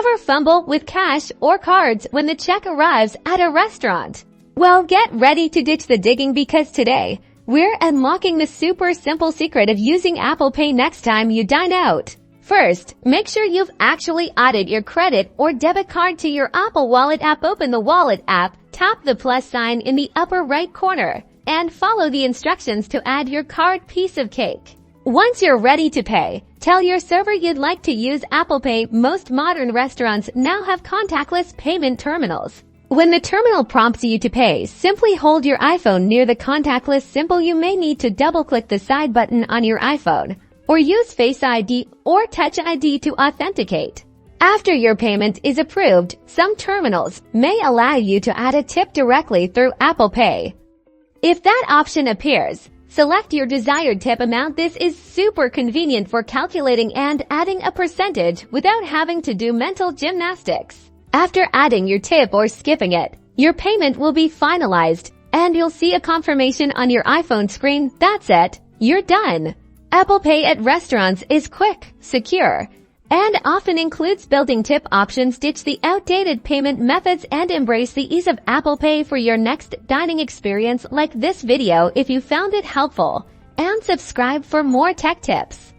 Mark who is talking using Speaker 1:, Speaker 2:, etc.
Speaker 1: Never fumble with cash or cards when the check arrives at a restaurant. Well, get ready to ditch the digging because today, we're unlocking the super simple secret of using Apple Pay next time you dine out. First, make sure you've actually added your credit or debit card to your Apple Wallet app. Open the Wallet app, tap the plus sign in the upper right corner, and follow the instructions to add your card. Piece of cake. Once you're ready to pay, tell your server you'd like to use Apple Pay. Most modern restaurants now have contactless payment terminals. When the terminal prompts you to pay, simply hold your iPhone near the contactless symbol. You may need to double-click the side button on your iPhone, or use Face ID or Touch ID to authenticate. After your payment is approved, some terminals may allow you to add a tip directly through Apple Pay. If that option appears, select your desired tip amount. This is super convenient for calculating and adding a percentage without having to do mental gymnastics. After adding your tip or skipping it, your payment will be finalized, and you'll see a confirmation on your iPhone screen. That's it. You're done. Apple Pay at restaurants is quick, secure, and often includes built-in tip options. Ditch the outdated payment methods and embrace the ease of Apple Pay for your next dining experience. Like this video if you found it helpful, and subscribe for more tech tips.